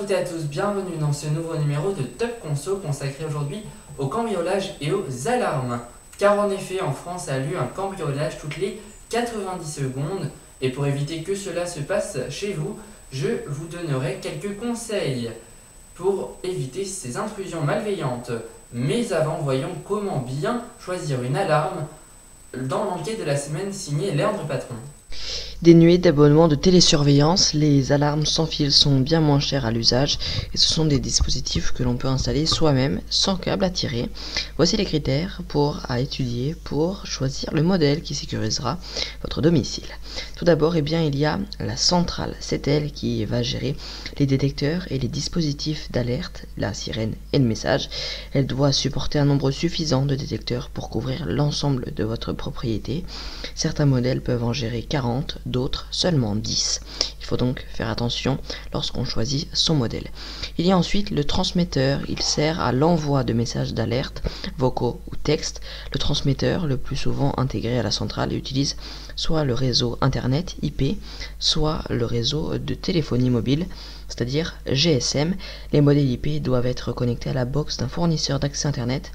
toutes et à tous, bienvenue dans ce nouveau numéro de Top Conso consacré aujourd'hui au cambriolage et aux alarmes. Car en effet, en France a lieu un cambriolage toutes les 90 secondes et pour éviter que cela se passe chez vous, je vous donnerai quelques conseils pour éviter ces intrusions malveillantes. Mais avant, voyons comment bien choisir une alarme dans l'enquête de la semaine signée Léandre Patron. Dénuées d'abonnement de télésurveillance, les alarmes sans fil sont bien moins chères à l'usage et ce sont des dispositifs que l'on peut installer soi-même sans câble à tirer. Voici les critères à étudier pour choisir le modèle qui sécurisera votre domicile. Tout d'abord, il y a la centrale. C'est elle qui va gérer les détecteurs et les dispositifs d'alerte, la sirène et le message. Elle doit supporter un nombre suffisant de détecteurs pour couvrir l'ensemble de votre propriété. Certains modèles peuvent en gérer 40, d'autres seulement 10. Il faut donc faire attention lorsqu'on choisit son modèle. Il y a ensuite le transmetteur. Il sert à l'envoi de messages d'alerte, vocaux ou textes. Le transmetteur, le plus souvent intégré à la centrale, utilise soit le réseau Internet IP, soit le réseau de téléphonie mobile, c'est-à-dire GSM. Les modèles IP doivent être connectés à la box d'un fournisseur d'accès Internet.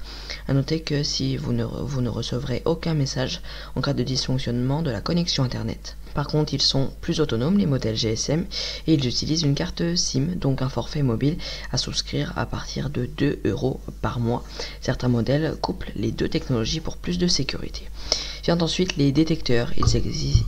A noter que si vous ne recevrez aucun message en cas de dysfonctionnement de la connexion Internet. Par contre, ils sont plus autonomes, les modèles GSM, et ils utilisent une carte SIM, donc un forfait mobile à souscrire à partir de 2 € par mois. Certains modèles couplent les deux technologies pour plus de sécurité. Vient ensuite les détecteurs.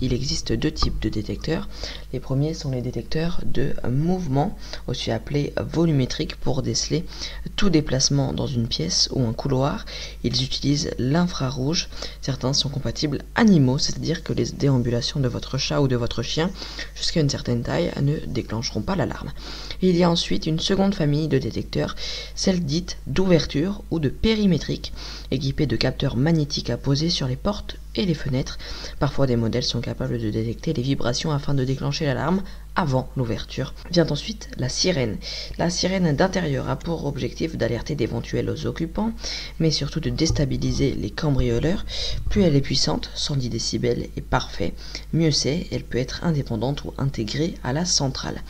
Il existe deux types de détecteurs. Les premiers sont les détecteurs de mouvement, aussi appelés volumétriques, pour déceler tout déplacement dans une pièce ou un couloir. Ils utilisent l'infrarouge. Certains sont compatibles animaux, c'est-à-dire que les déambulations de votre chat ou de votre chien jusqu'à une certaine taille ne déclencheront pas l'alarme. Il y a ensuite une seconde famille de détecteurs, celle dite d'ouverture ou de périmétrique, équipée de capteurs magnétiques à poser sur les portes et les fenêtres. Parfois des modèles sont capables de détecter les vibrations afin de déclencher l'alarme avant l'ouverture. Vient ensuite la sirène. La sirène d'intérieur a pour objectif d'alerter d'éventuels occupants, mais surtout de déstabiliser les cambrioleurs. Plus elle est puissante, 110 décibels est parfait, mieux c'est, elle peut être indépendante ou intégrée à la centrale.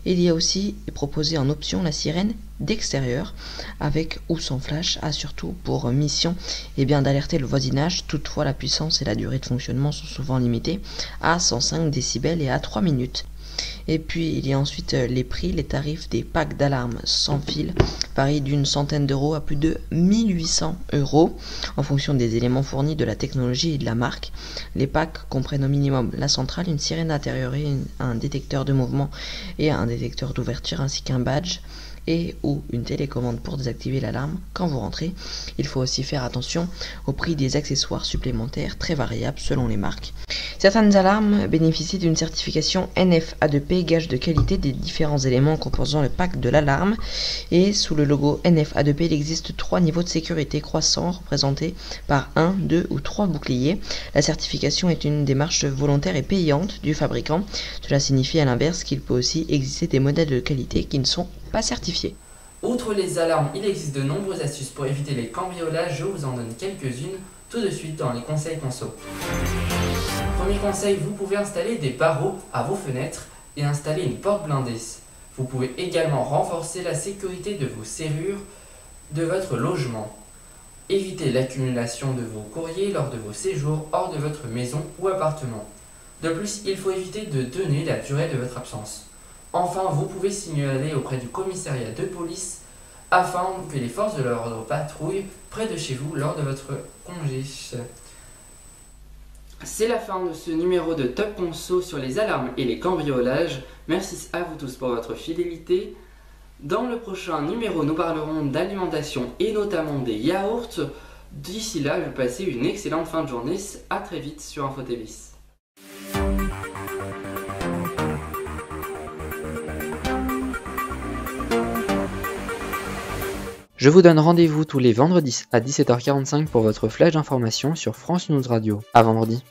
Il y a aussi proposé en option la sirène d'extérieur, avec ou sans flash, a surtout pour mission d'alerter le voisinage. Toutefois, la puissance et la durée de fonctionnement sont souvent limitées à 105 décibels et à 3 minutes. Et puis il y a ensuite les prix. Les tarifs des packs d'alarmes sans fil varient d'une centaine d'euros à plus de 1800 € en fonction des éléments fournis, de la technologie et de la marque. Les packs comprennent au minimum la centrale, une sirène intérieure, un détecteur de mouvement et un détecteur d'ouverture, ainsi qu'un badge et ou une télécommande pour désactiver l'alarme quand vous rentrez. Il faut aussi faire attention au prix des accessoires supplémentaires, très variables selon les marques. Certaines alarmes bénéficient d'une certification NF-A2P, gage de qualité des différents éléments composant le pack de l'alarme. Et sous le logo NF-A2P, il existe 3 niveaux de sécurité croissants représentés par 1, 2 ou 3 boucliers. La certification est une démarche volontaire et payante du fabricant. Cela signifie à l'inverse qu'il peut aussi exister des modèles de qualité qui ne sont pas certifiés. Outre les alarmes, il existe de nombreuses astuces pour éviter les cambriolages. Je vous en donne quelques-unes tout de suite dans les conseils conso. Premier conseil, vous pouvez installer des barreaux à vos fenêtres et installer une porte blindée. Vous pouvez également renforcer la sécurité de vos serrures de votre logement. Évitez l'accumulation de vos courriers lors de vos séjours hors de votre maison ou appartement. De plus, il faut éviter de donner la durée de votre absence. Enfin, vous pouvez signaler auprès du commissariat de police afin que les forces de l'ordre patrouillent près de chez vous lors de votre congé. C'est la fin de ce numéro de Top Conso sur les alarmes et les cambriolages. Merci à vous tous pour votre fidélité. Dans le prochain numéro, nous parlerons d'alimentation et notamment des yaourts. D'ici là, je vous passe une excellente fin de journée. A très vite sur InfoTV. Je vous donne rendez-vous tous les vendredis à 17h45 pour votre flash d'information sur France News Radio. À vendredi.